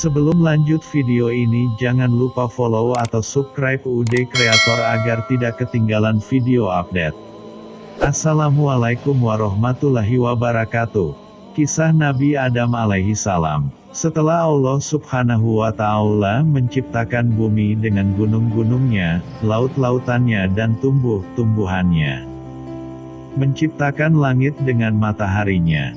Sebelum lanjut video ini jangan lupa follow atau subscribe UD Creator agar tidak ketinggalan video update. Assalamualaikum warahmatullahi wabarakatuh. Kisah Nabi Adam alaihi salam. Setelah Allah subhanahu wa ta'ala menciptakan bumi dengan gunung-gunungnya, laut-lautannya dan tumbuh-tumbuhannya. Menciptakan langit dengan mataharinya,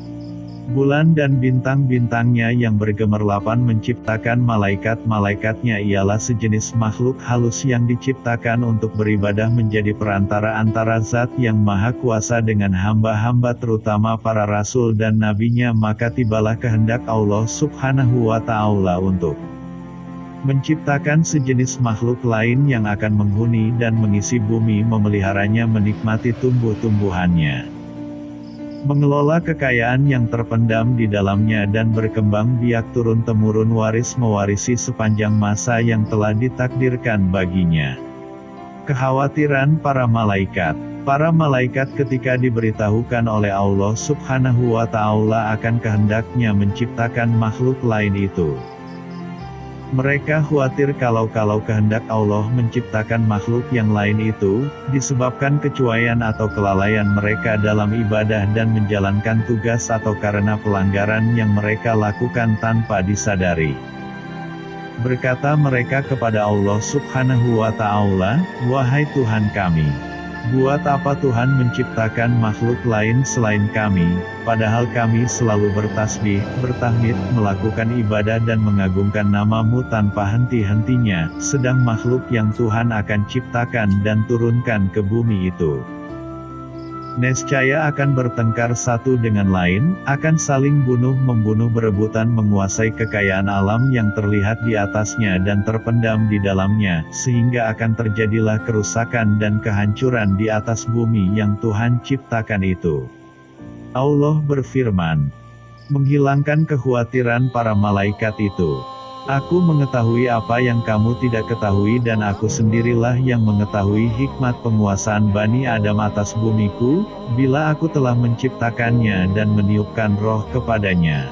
bulan dan bintang-bintangnya yang bergemerlapan, menciptakan malaikat-malaikatnya ialah sejenis makhluk halus yang diciptakan untuk beribadah menjadi perantara antara zat yang maha kuasa dengan hamba-hamba terutama para rasul dan nabinya. Maka tibalah kehendak Allah subhanahu wa ta'ala untuk menciptakan sejenis makhluk lain yang akan menghuni dan mengisi bumi, memeliharanya, menikmati tumbuh-tumbuhannya, mengelola kekayaan yang terpendam di dalamnya dan berkembang biak turun-temurun, waris mewarisi sepanjang masa yang telah ditakdirkan baginya. Kekhawatiran para malaikat. Para malaikat ketika diberitahukan oleh Allah subhanahu wa ta'ala akan kehendaknya menciptakan makhluk lain itu, mereka khawatir kalau kehendak Allah menciptakan makhluk yang lain itu, disebabkan kecuaian atau kelalaian mereka dalam ibadah dan menjalankan tugas atau karena pelanggaran yang mereka lakukan tanpa disadari. Berkata mereka kepada Allah subhanahu wa ta'ala, "Wahai Tuhan kami, buat apa Tuhan menciptakan makhluk lain selain kami, padahal kami selalu bertasbih, bertahmid, melakukan ibadah dan mengagungkan nama-Mu tanpa henti-hentinya, sedang makhluk yang Tuhan akan ciptakan dan turunkan ke bumi itu nescaya akan bertengkar satu dengan lain, akan saling bunuh-membunuh, berebutan menguasai kekayaan alam yang terlihat di atasnya dan terpendam di dalamnya, sehingga akan terjadilah kerusakan dan kehancuran di atas bumi yang Tuhan ciptakan itu." Allah berfirman, menghilangkan kekhawatiran para malaikat itu. "Aku mengetahui apa yang kamu tidak ketahui dan aku sendirilah yang mengetahui hikmat penguasaan Bani Adam atas bumiku, bila aku telah menciptakannya dan meniupkan roh kepadanya.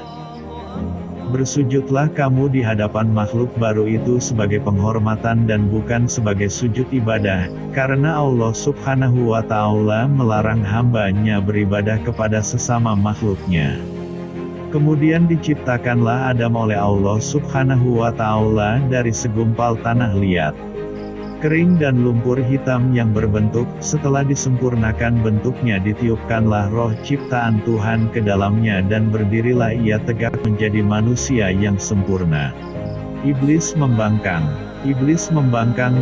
Bersujudlah kamu di hadapan makhluk baru itu sebagai penghormatan dan bukan sebagai sujud ibadah, karena Allah subhanahu wa ta'ala melarang hambanya beribadah kepada sesama makhluknya." Kemudian diciptakanlah Adam oleh Allah subhanahu wa ta'ala dari segumpal tanah liat, kering dan lumpur hitam yang berbentuk. Setelah disempurnakan bentuknya, ditiupkanlah roh ciptaan Tuhan ke dalamnya dan berdirilah ia tegak menjadi manusia yang sempurna. Iblis membangkang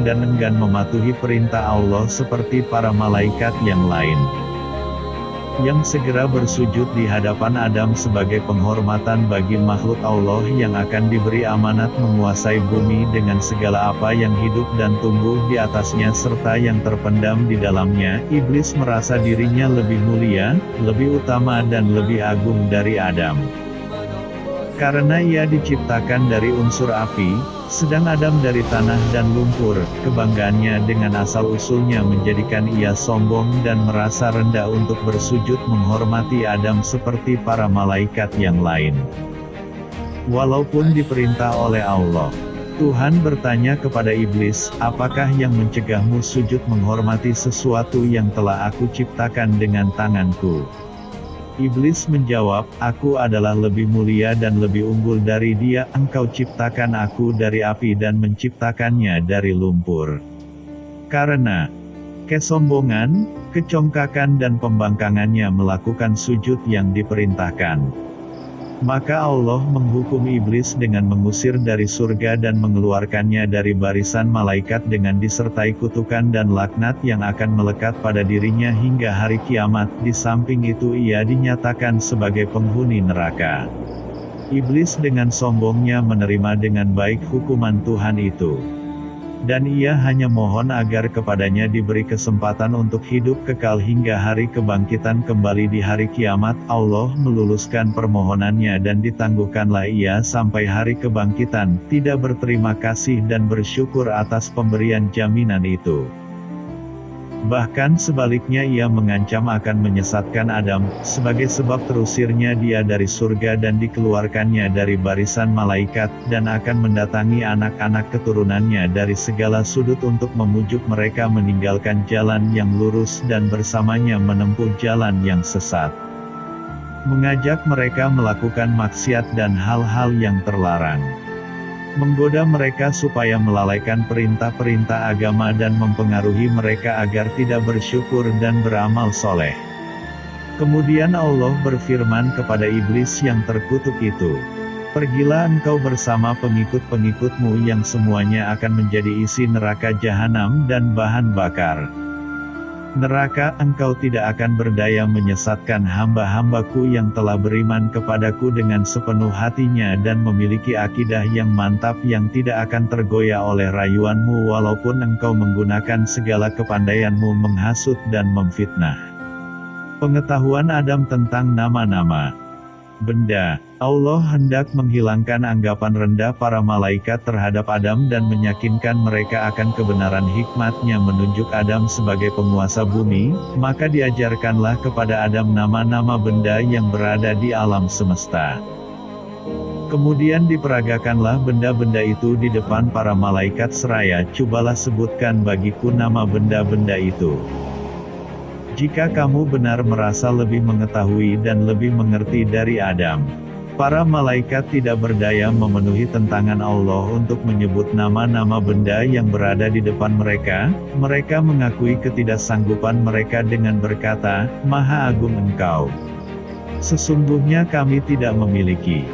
dan enggan mematuhi perintah Allah seperti para malaikat yang lain, yang segera bersujud di hadapan Adam sebagai penghormatan bagi makhluk Allah yang akan diberi amanat menguasai bumi dengan segala apa yang hidup dan tumbuh di atasnya serta yang terpendam di dalamnya. Iblis merasa dirinya lebih mulia, lebih utama dan lebih agung dari Adam, karena ia diciptakan dari unsur api, sedang Adam dari tanah dan lumpur. Kebanggaannya dengan asal-usulnya menjadikan ia sombong dan merasa rendah untuk bersujud menghormati Adam seperti para malaikat yang lain. Walaupun diperintah oleh Allah, Tuhan bertanya kepada iblis, "Apakah yang mencegahmu sujud menghormati sesuatu yang telah aku ciptakan dengan tanganku?" Iblis menjawab, "Aku adalah lebih mulia dan lebih unggul dari dia. Engkau ciptakan aku dari api dan menciptakannya dari lumpur." Karena kesombongan, kecongkakan dan pembangkangannya melakukan sujud yang diperintahkan, maka Allah menghukum iblis dengan mengusir dari surga dan mengeluarkannya dari barisan malaikat dengan disertai kutukan dan laknat yang akan melekat pada dirinya hingga hari kiamat. Di samping itu ia dinyatakan sebagai penghuni neraka. Iblis dengan sombongnya menerima dengan baik hukuman Tuhan itu, dan ia hanya mohon agar kepadanya diberi kesempatan untuk hidup kekal hingga hari kebangkitan kembali di hari kiamat. Allah meluluskan permohonannya dan ditangguhkanlah ia sampai hari kebangkitan, tidak berterima kasih dan bersyukur atas pemberian jaminan itu. Bahkan sebaliknya ia mengancam akan menyesatkan Adam, sebagai sebab terusirnya dia dari surga dan dikeluarkannya dari barisan malaikat, dan akan mendatangi anak-anak keturunannya dari segala sudut untuk memujuk mereka meninggalkan jalan yang lurus dan bersamanya menempuh jalan yang sesat. Mengajak mereka melakukan maksiat dan hal-hal yang terlarang. Menggoda mereka supaya melalaikan perintah-perintah agama dan mempengaruhi mereka agar tidak bersyukur dan beramal soleh. Kemudian Allah berfirman kepada iblis yang terkutuk itu, "Pergilah engkau bersama pengikut-pengikutmu yang semuanya akan menjadi isi neraka jahanam dan bahan bakar. Neraka, engkau tidak akan berdaya menyesatkan hamba-hambaku yang telah beriman kepadaku dengan sepenuh hatinya dan memiliki akidah yang mantap yang tidak akan tergoyah oleh rayuanmu walaupun engkau menggunakan segala kepandaianmu menghasut dan memfitnah." Pengetahuan Adam tentang nama-nama benda. Allah hendak menghilangkan anggapan rendah para malaikat terhadap Adam dan meyakinkan mereka akan kebenaran hikmat-Nya menunjuk Adam sebagai penguasa bumi, maka diajarkanlah kepada Adam nama-nama benda yang berada di alam semesta. Kemudian diperagakanlah benda-benda itu di depan para malaikat seraya, "Cobalah sebutkan bagiku nama benda-benda itu. Jika kamu benar merasa lebih mengetahui dan lebih mengerti dari Adam." Para malaikat tidak berdaya memenuhi tentangan Allah untuk menyebut nama-nama benda yang berada di depan mereka. Mereka mengakui ketidaksanggupan mereka dengan berkata, "Maha Agung Engkau. Sesungguhnya kami tidak memiliki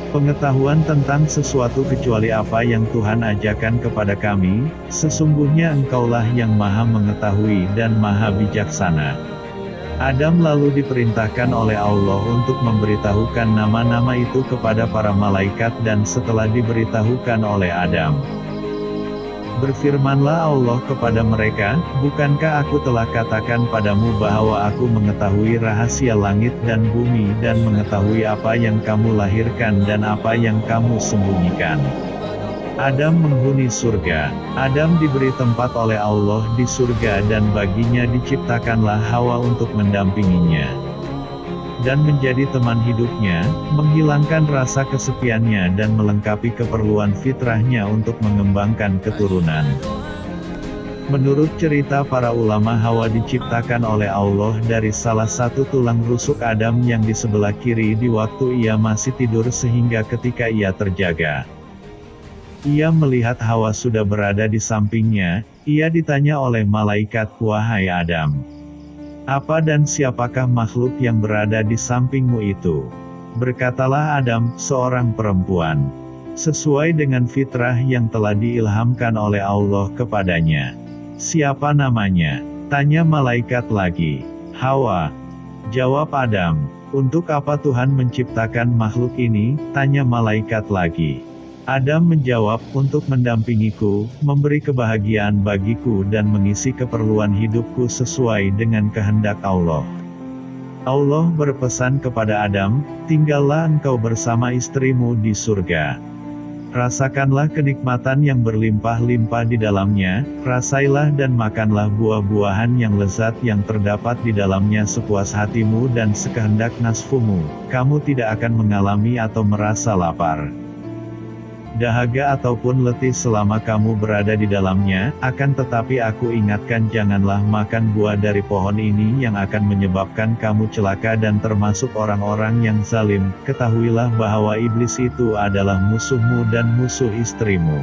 pengetahuan tentang sesuatu kecuali apa yang Tuhan ajarkan kepada kami. Sesungguhnya Engkaulah yang Maha Mengetahui dan Maha Bijaksana." Adam lalu diperintahkan oleh Allah untuk memberitahukan nama-nama itu kepada para malaikat dan setelah diberitahukan oleh Adam, berfirmanlah Allah kepada mereka, "Bukankah aku telah katakan padamu bahwa aku mengetahui rahasia langit dan bumi dan mengetahui apa yang kamu lahirkan dan apa yang kamu sembunyikan?" Adam menghuni surga. Adam diberi tempat oleh Allah di surga dan baginya diciptakanlah Hawa untuk mendampinginya dan menjadi teman hidupnya, menghilangkan rasa kesepiannya dan melengkapi keperluan fitrahnya untuk mengembangkan keturunan. Menurut cerita para ulama, Hawa diciptakan oleh Allah dari salah satu tulang rusuk Adam yang di sebelah kiri di waktu ia masih tidur sehingga ketika ia terjaga, ia melihat Hawa sudah berada di sampingnya. Ia ditanya oleh malaikat, "Wahai Adam, apa dan siapakah makhluk yang berada di sampingmu itu?" Berkatalah Adam, "Seorang perempuan, sesuai dengan fitrah yang telah diilhamkan oleh Allah kepadanya." "Siapa namanya?" tanya malaikat lagi. "Hawa," jawab Adam. "Untuk apa Tuhan menciptakan makhluk ini?" tanya malaikat lagi. Adam menjawab, "Untuk mendampingiku, memberi kebahagiaan bagiku dan mengisi keperluan hidupku sesuai dengan kehendak Allah." Allah berpesan kepada Adam, "Tinggallah engkau bersama istrimu di surga. Rasakanlah kenikmatan yang berlimpah-limpah di dalamnya, rasailah dan makanlah buah-buahan yang lezat yang terdapat di dalamnya sepuas hatimu dan sekehendak nafsumu. Kamu tidak akan mengalami atau merasa lapar, dahaga ataupun letih selama kamu berada di dalamnya, akan tetapi aku ingatkan janganlah makan buah dari pohon ini yang akan menyebabkan kamu celaka dan termasuk orang-orang yang zalim. Ketahuilah bahwa iblis itu adalah musuhmu dan musuh istrimu.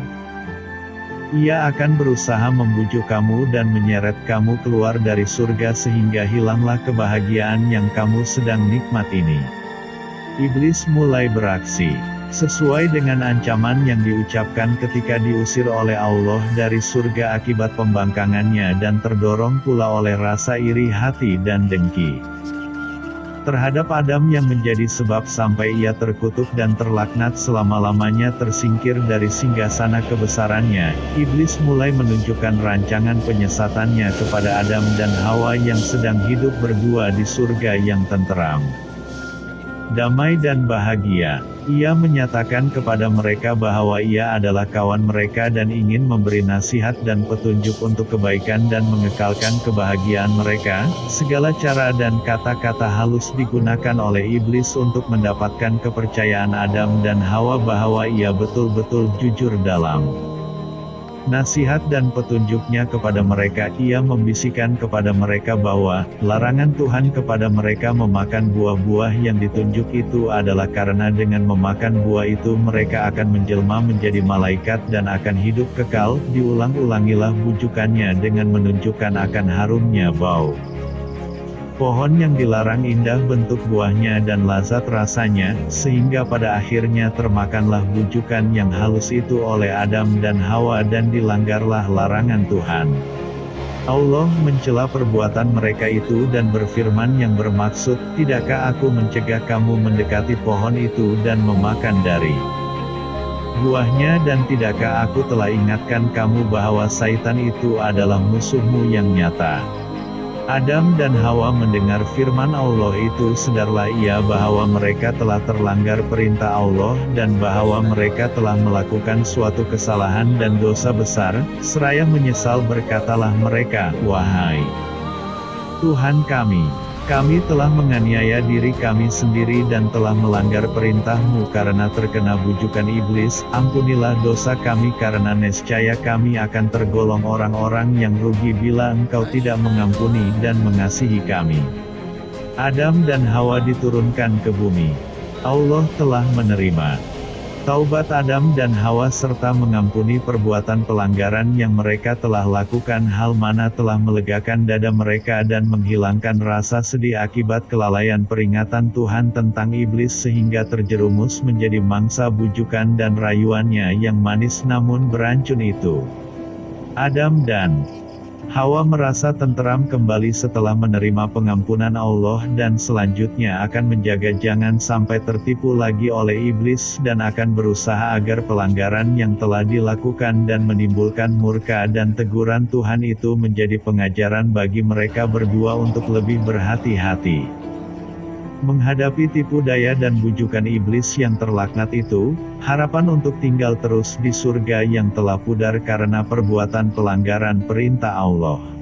Ia akan berusaha membujuk kamu dan menyeret kamu keluar dari surga sehingga hilanglah kebahagiaan yang kamu sedang nikmat ini." Iblis mulai beraksi sesuai dengan ancaman yang diucapkan ketika diusir oleh Allah dari surga akibat pembangkangannya dan terdorong pula oleh rasa iri hati dan dengki terhadap Adam yang menjadi sebab sampai ia terkutuk dan terlaknat selama-lamanya tersingkir dari singgasana kebesarannya. Iblis mulai menunjukkan rancangan penyesatannya kepada Adam dan Hawa yang sedang hidup berdua di surga yang tenteram. damai dan bahagia. Ia menyatakan kepada mereka bahwa ia adalah kawan mereka dan ingin memberi nasihat dan petunjuk untuk kebaikan dan mengekalkan kebahagiaan mereka. Segala cara dan kata-kata halus digunakan oleh iblis untuk mendapatkan kepercayaan Adam dan Hawa bahwa ia betul-betul jujur dalam nasihat dan petunjuknya kepada mereka. Ia membisikkan kepada mereka bahwa larangan Tuhan kepada mereka memakan buah-buah yang ditunjuk itu adalah karena dengan memakan buah itu mereka akan menjelma menjadi malaikat dan akan hidup kekal. Diulang-ulangilah bujukannya dengan menunjukkan akan harumnya bau pohon yang dilarang, indah bentuk buahnya dan lazat rasanya, sehingga pada akhirnya termakanlah bujukan yang halus itu oleh Adam dan Hawa dan dilanggarlah larangan Tuhan. Allah mencela perbuatan mereka itu dan berfirman yang bermaksud, "Tidakkah aku mencegah kamu mendekati pohon itu dan memakan dari buahnya, dan tidakkah aku telah ingatkan kamu bahwa Saitan itu adalah musuhmu yang nyata?" Adam dan Hawa mendengar firman Allah itu, sadarlah ia bahwa mereka telah terlanggar perintah Allah dan bahwa mereka telah melakukan suatu kesalahan dan dosa besar. Seraya menyesal berkatalah mereka, "Wahai Tuhan kami telah menganiaya diri kami sendiri dan telah melanggar perintah-Mu karena terkena bujukan iblis. Ampunilah dosa kami karena nescaya kami akan tergolong orang-orang yang rugi bila Engkau tidak mengampuni dan mengasihi kami." Adam dan Hawa diturunkan ke bumi. Allah telah menerima taubat Adam dan Hawa serta mengampuni perbuatan pelanggaran yang mereka telah lakukan, hal mana telah melegakan dada mereka dan menghilangkan rasa sedih akibat kelalaian peringatan Tuhan tentang iblis sehingga terjerumus menjadi mangsa bujukan dan rayuannya yang manis namun beracun itu. Adam dan Hawa merasa tenteram kembali setelah menerima pengampunan Allah dan selanjutnya akan menjaga jangan sampai tertipu lagi oleh iblis dan akan berusaha agar pelanggaran yang telah dilakukan dan menimbulkan murka dan teguran Tuhan itu menjadi pengajaran bagi mereka berdua untuk lebih berhati-hati menghadapi tipu daya dan bujukan iblis yang terlaknat itu. Harapan untuk tinggal terus di surga yang telah pudar karena perbuatan pelanggaran perintah Allah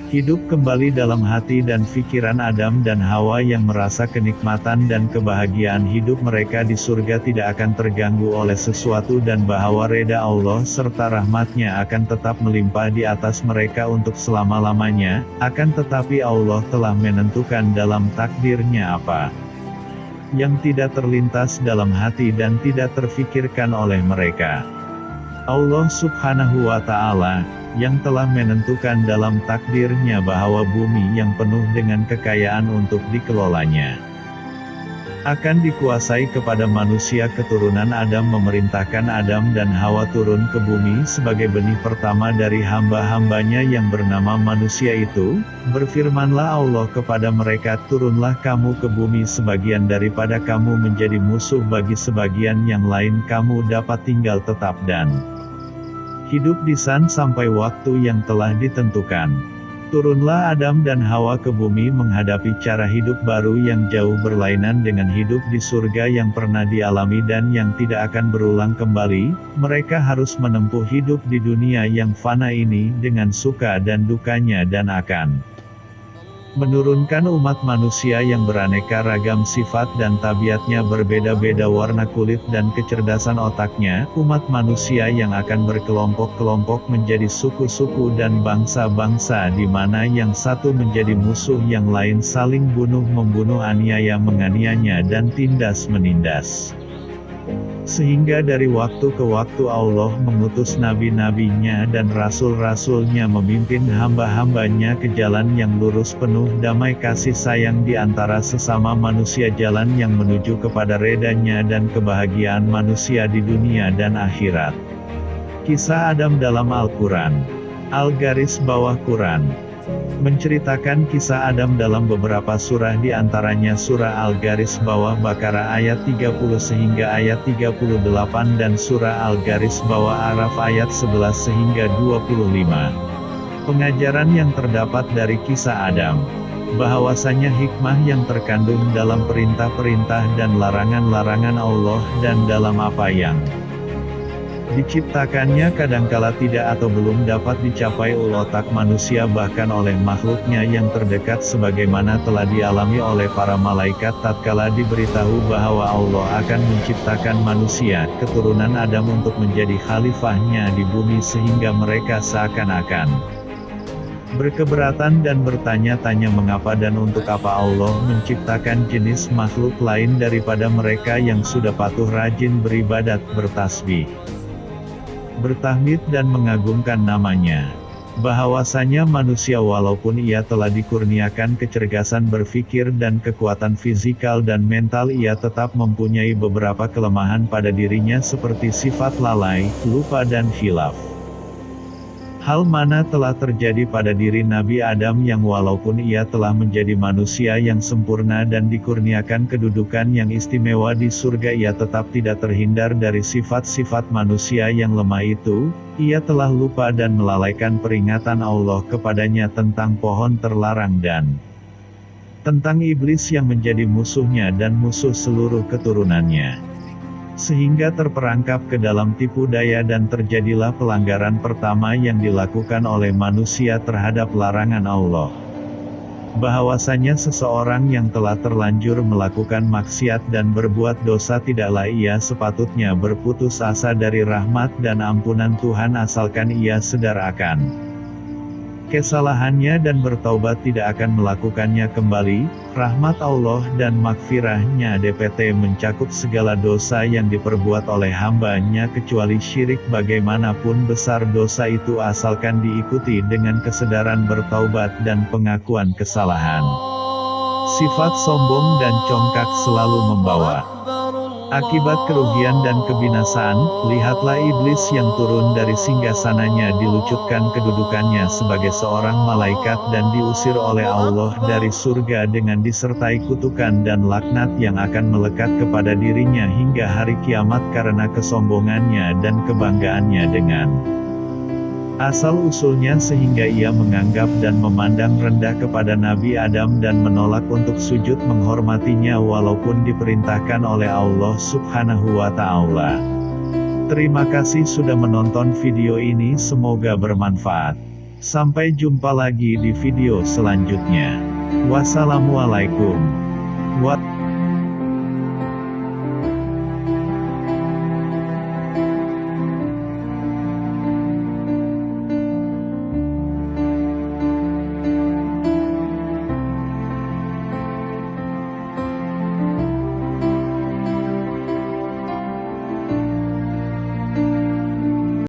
hidup kembali dalam hati dan pikiran Adam dan Hawa yang merasa kenikmatan dan kebahagiaan hidup mereka di surga tidak akan terganggu oleh sesuatu dan bahwa reda Allah serta rahmatnya akan tetap melimpah di atas mereka untuk selama-lamanya. Akan tetapi Allah telah menentukan dalam takdirnya apa yang tidak terlintas dalam hati dan tidak terfikirkan oleh mereka. Allah Subhanahu wa Ta'ala yang telah menentukan dalam takdirnya bahwa bumi yang penuh dengan kekayaan untuk dikelolanya akan dikuasai kepada manusia. Keturunan Adam memerintahkan Adam dan Hawa turun ke bumi sebagai benih pertama dari hamba-hambanya yang bernama manusia itu. Berfirmanlah Allah kepada mereka, "Turunlah kamu ke bumi, sebagian daripada kamu menjadi musuh bagi sebagian yang lain, kamu dapat tinggal tetap dan hidup di sana sampai waktu yang telah ditentukan." Turunlah Adam dan Hawa ke bumi menghadapi cara hidup baru yang jauh berlainan dengan hidup di surga yang pernah dialami dan yang tidak akan berulang kembali. Mereka harus menempuh hidup di dunia yang fana ini dengan suka dan dukanya dan akan menurunkan umat manusia yang beraneka ragam sifat dan tabiatnya berbeda-beda warna kulit dan kecerdasan otaknya, umat manusia yang akan berkelompok-kelompok menjadi suku-suku dan bangsa-bangsa di mana yang satu menjadi musuh yang lain, saling bunuh-membunuh, aniaya menganiaya dan tindas-menindas. Sehingga dari waktu ke waktu Allah mengutus nabi-nabinya dan rasul-rasulnya memimpin hamba-hambanya ke jalan yang lurus penuh damai kasih sayang di antara sesama manusia, jalan yang menuju kepada redanya dan kebahagiaan manusia di dunia dan akhirat. Kisah Adam dalam Al-Quran. Al-Quran menceritakan kisah Adam dalam beberapa surah, di antaranya surah Al-Baqarah ayat 30 sehingga ayat 38 dan surah Al-Araf ayat 11 sehingga 25. Pengajaran yang terdapat dari kisah Adam. bahwasanya hikmah yang terkandung dalam perintah-perintah dan larangan-larangan Allah dan dalam apa yang diciptakannya kadangkala tidak atau belum dapat dicapai oleh otak manusia bahkan oleh makhluknya yang terdekat sebagaimana telah dialami oleh para malaikat tatkala diberitahu bahwa Allah akan menciptakan manusia, keturunan Adam untuk menjadi khalifahnya di bumi sehingga mereka seakan-akan berkeberatan dan bertanya-tanya mengapa dan untuk apa Allah menciptakan jenis makhluk lain daripada mereka yang sudah patuh rajin beribadat, bertasbih, bertahmid dan mengagungkan namanya. Bahwasanya manusia walaupun ia telah dikurniakan kecerdasan berpikir dan kekuatan fisikal dan mental ia tetap mempunyai beberapa kelemahan pada dirinya seperti sifat lalai, lupa dan khilaf. Hal mana telah terjadi pada diri Nabi Adam yang walaupun ia telah menjadi manusia yang sempurna dan dikurniakan kedudukan yang istimewa di surga ia tetap tidak terhindar dari sifat-sifat manusia yang lemah itu, ia telah lupa dan melalaikan peringatan Allah kepadanya tentang pohon terlarang dan tentang iblis yang menjadi musuhnya dan musuh seluruh keturunannya. Sehingga terperangkap ke dalam tipu daya dan terjadilah pelanggaran pertama yang dilakukan oleh manusia terhadap larangan Allah. Bahwasanya seseorang yang telah terlanjur melakukan maksiat dan berbuat dosa tidaklah ia sepatutnya berputus asa dari rahmat dan ampunan Tuhan asalkan ia sadar akan kesalahannya dan bertaubat tidak akan melakukannya kembali. Rahmat Allah dan makfirahnya DPT mencakup segala dosa yang diperbuat oleh hambanya kecuali syirik bagaimanapun besar dosa itu asalkan diikuti dengan kesadaran bertaubat dan pengakuan kesalahan. Sifat sombong dan congkak selalu membawa akibat kerugian dan kebinasaan. Lihatlah iblis yang turun dari singgasananya dilucutkan kedudukannya sebagai seorang malaikat dan diusir oleh Allah dari surga dengan disertai kutukan dan laknat yang akan melekat kepada dirinya hingga hari kiamat karena kesombongannya dan kebanggaannya dengan asal-usulnya sehingga ia menganggap dan memandang rendah kepada Nabi Adam dan menolak untuk sujud menghormatinya walaupun diperintahkan oleh Allah Subhanahu wa Ta'ala. Terima kasih sudah menonton video ini, semoga bermanfaat. Sampai jumpa lagi di video selanjutnya. Wassalamualaikum warahmatullahi wabarakatuh.